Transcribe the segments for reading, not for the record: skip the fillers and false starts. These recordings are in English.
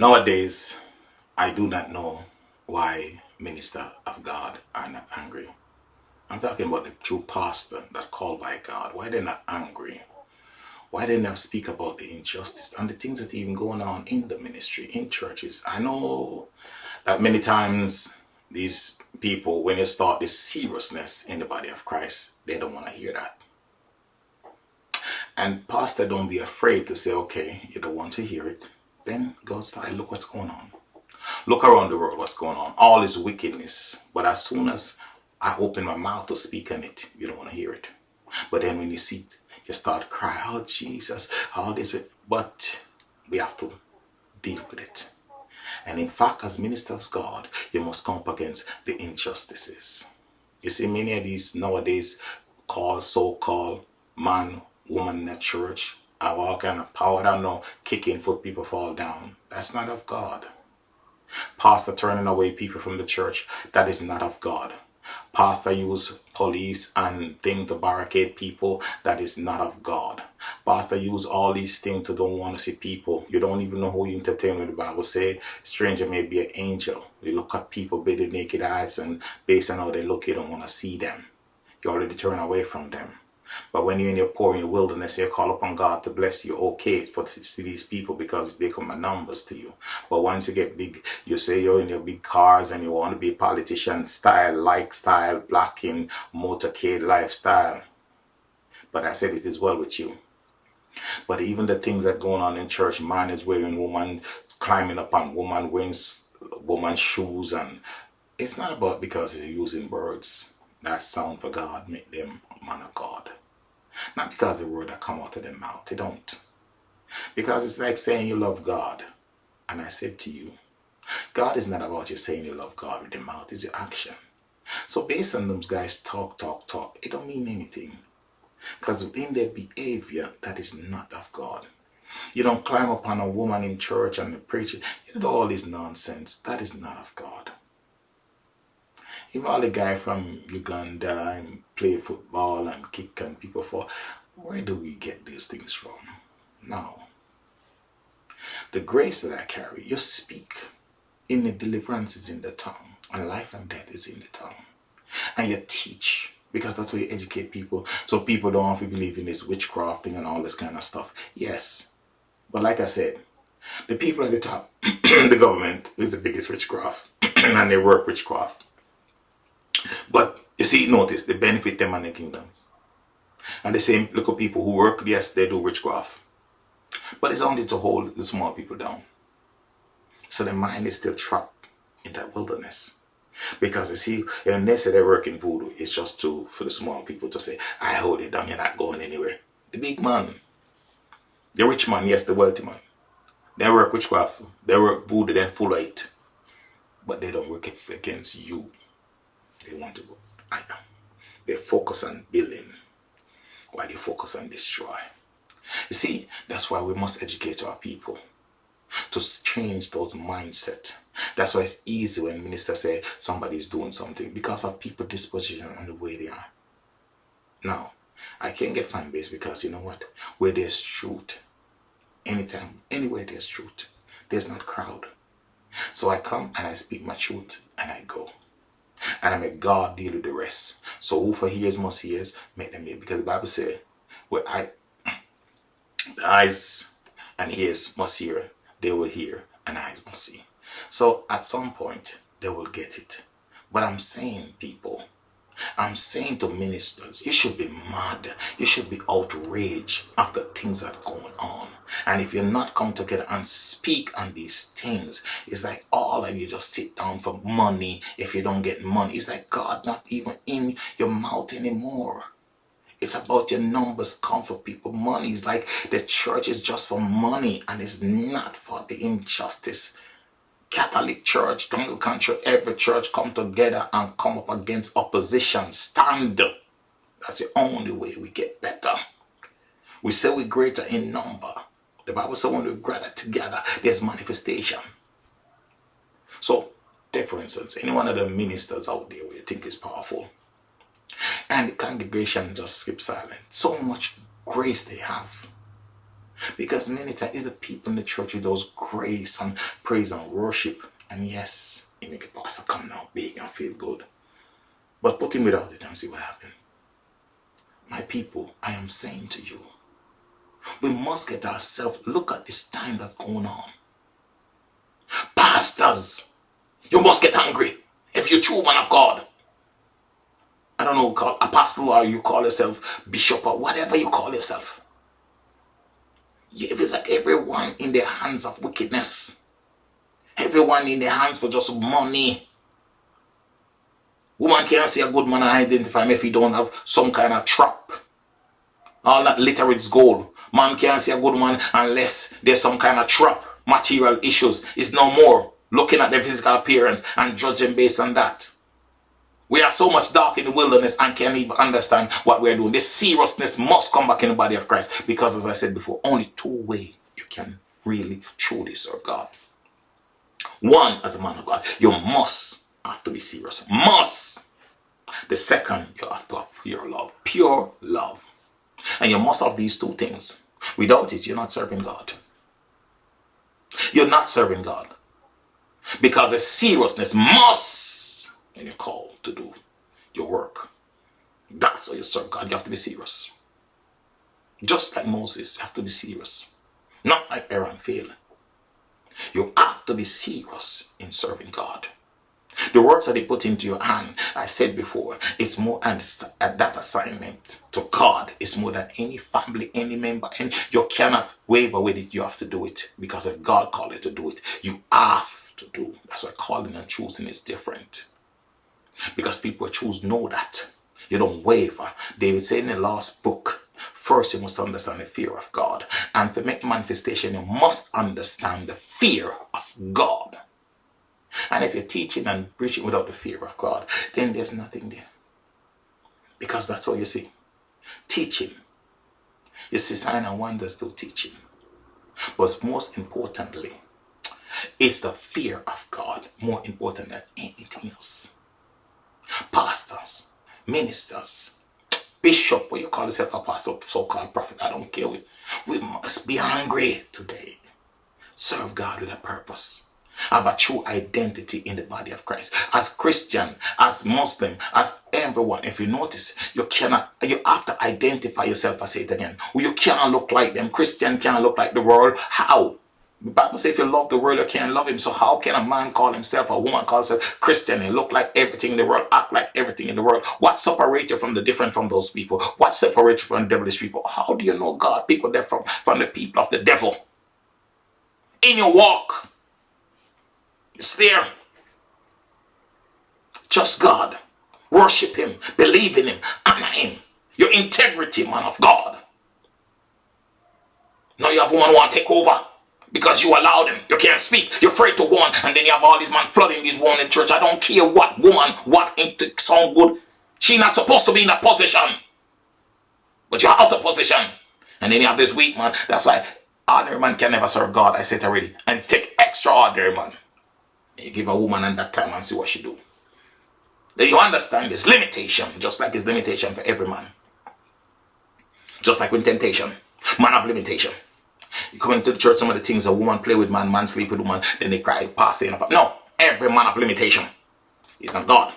Nowadays, I do not know why ministers of God are not angry. I'm talking about the true pastor that called by God. Why they're not angry? Why they not speak about the injustice and the things that even going on in the ministry, in churches? I know that many times these people, when they start this seriousness in the body of Christ, they don't want to hear that. And pastor, don't be afraid to say, okay, you don't want to hear it. Then go start, look what's going on. Look around the world, what's going on. All is wickedness. But as soon as I open my mouth to speak on it, you don't want to hear it. But then when you see it, you start crying, oh Jesus, all this. But we have to deal with it. And in fact, as ministers of God, you must come up against the injustices. You see, many of these nowadays so-called man, woman in the church have all kind of power. I don't know, kicking foot people fall down. That's not of God. Pastor turning away people from the church, that is not of God. Pastor use police and thing to barricade people, that is not of God. Pastor use all these things to don't want to see people. You don't even know who you entertain with. The Bible say stranger may be an angel. You look at people with the naked eyes, and based on how they look, you don't want to see them. You already turn away from them. But when you're in your poor, in your wilderness, you call upon God to bless you. Okay, for to see these people because they come in numbers to you. But once you get big, you say you're in your big cars and you want to be a politician style, lifestyle, blocking, motorcade lifestyle. But I said it is well with you. But even the things that going on in church, man is wearing woman, climbing up on woman, wearing woman's shoes, and it's not about because they're using words that sound for God, make them man of God. Not because the word that come out of their mouth, they don't. Because it's like saying you love God. And I said to you, God is not about you saying you love God with the mouth, it's your action. So based on those guys talk, it don't mean anything. Because in their behavior, that is not of God. You don't climb upon a woman in church and preach it. You do all this nonsense. That is not of God. Even all the guy from Uganda and play football and kick and people fall. Where do we get these things from? Now, the grace that I carry, you speak. In the deliverance is in the tongue. And life and death is in the tongue. And you teach. Because that's how you educate people. So people don't have to believe in this witchcraft thing and all this kind of stuff. Yes. But like I said, the people at the top, the government, is the biggest witchcraft. And they work witchcraft. But you see, notice, they benefit them and the kingdom. And the same little people who work, yes, they do witchcraft. But it's only to hold the small people down. So the mind is still trapped in that wilderness. Because you see, when they say they work in voodoo, it's just for the small people to say, I hold it down, you're not going anywhere. The big man, the rich man, yes, the wealthy man, they work witchcraft, they work voodoo, they're full of it. But they don't work against you. They want to go higher. They focus on building while they focus on destroy. You see, that's why we must educate our people to change those mindset. That's why it's easy when ministers say somebody's doing something because of people disposition and the way they are. Now, I can't get fan base because you know what? Where there's truth, anytime, anywhere there's truth, there's not crowd. So I come and I speak my truth and I go. And I make God deal with the rest. So who for hears must hears, make them hear. Because the Bible says, the eyes and ears must hear, they will hear, and eyes must see. So at some point, they will get it. But I'm saying, people, I'm saying to ministers, you should be mad. You should be outraged after things that are going on. And if you're not come together and speak on these things, it's like all of you just sit down for money. If you don't get money, it's like God not even in your mouth anymore. It's about your numbers come for people. Money is like the church is just for money and it's not for the injustice. Catholic Church, Anglican Church, every church come together and come up against opposition. Stand. That's the only way we get better. We say we're greater in number. The Bible says when we gather together, there's manifestation. So, take for instance, any one of the ministers out there where you think is powerful, and the congregation just keeps silent. So much grace they have. Because many times it's the people in the church with those grace and praise and worship. And yes, it make a pastor come now big and feel good. But put him without it and see what happens. My people, I am saying to you, we must get ourselves, look at this time that's going on. Pastors, you must get angry if you're true man of God. I don't know, you call apostle or you call yourself bishop or whatever you call yourself. If it's like everyone in their hands of wickedness, everyone in their hands for just money. Woman can't see a good man and identify him if he don't have some kind of trap. All that litter is gold. Man can't see a good man unless there's some kind of trap. Material issues is no more looking at their physical appearance and judging based on that. We are so much dark in the wilderness and can't even understand what we're doing. This seriousness must come back in the body of Christ, because as I said before, only two ways you can really truly serve God. One, as a man of God, you must have to be serious. Must. The second, you have to have pure love. Pure love. And you must have these two things. Without it, you're not serving God. You're not serving God. Because the seriousness must, when you're called to do your work. That's how you serve God. You have to be serious. Just like Moses, you have to be serious. Not like Aaron failed. You have to be serious in serving God. The works that he put into your hand, I said before, it's more, and that assignment to God is more than any family, any member, and you cannot waver with it. You have to do it, because if God called you to do it, you have to do. That's why calling and choosing is different, because people choose know that you don't waver. David said in the last book, first you must understand the fear of God, and to make manifestation you must understand the fear of God. And if you're teaching and preaching without the fear of God, then there's nothing there. Because that's all you see. Teaching. You see sign and wonders through teaching. But most importantly, it's the fear of God more important than anything else. Pastors, ministers, bishop, what you call yourself a pastor, so-called prophet, I don't care. We must be hungry today. Serve God with a purpose. Have a true identity in the body of Christ. As Christian, as Muslim, as everyone, if you notice, you have to identify yourself, I say it again. You cannot look like them. Christian cannot look like the world. How? The Bible says if you love the world, you can't love him. So how can a man call himself, a woman call herself Christian and look like everything in the world, act like everything in the world? What separates you from the different from those people? What separates you from devilish people? How do you know God? People there from the people of the devil. In your walk. It's there. Trust God. Worship him. Believe in him. Honor him. Your integrity, man of God. Now you have woman who want to take over because you allow them. You can't speak. You're afraid to go on. And then you have all these men flooding these women in church. I don't care what woman, what it sound good. She's not supposed to be in that position. But you're out of position. And then you have this weak man. That's why ordinary man can never serve God. I said it already. And it's take extraordinary man. You give a woman at that time and see what she do. Then you understand this limitation, just like it's limitation for every man. Just like with temptation, man have limitation. You come into the church, some of the things a woman play with man, man sleep with woman, then they cry, pass it. No, every man have limitation. It's not God.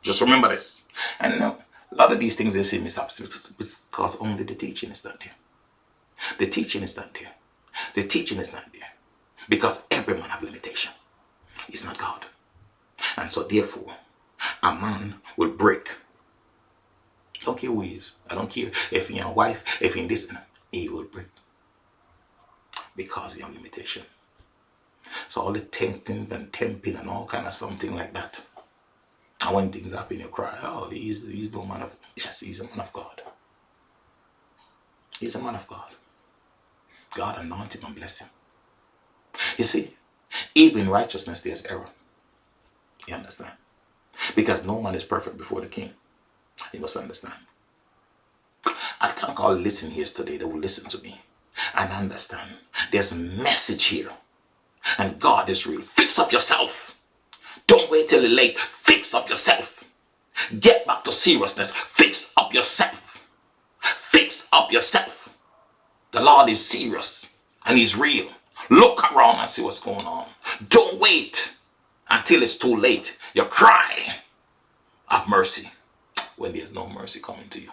Just remember this. And a lot of these things they see mishaps because only the teaching is not there. The teaching is not there. The teaching is not there. Because every man have limitation. It's not God. And so therefore, a man will break. I don't care who he is. I don't care if you're a wife, if you're in this, he will break. Because he has limitation. So all the tempting and temping and all kind of something like that. And when things happen, you cry, oh, he's no man of, yes, he's a man of God. He's a man of God. God anoint him and bless him. You see, even in righteousness, there's error. You understand? Because no man is perfect before the king. You must understand. I thank all listeners today that will listen to me and understand. There's a message here. And God is real. Fix up yourself. Don't wait till it's late. Fix up yourself. Get back to seriousness. Fix up yourself. Fix up yourself. The Lord is serious. and he's real. Look around and see what's going on. Don't wait until it's too late. You cry, have mercy when there's no mercy coming to you.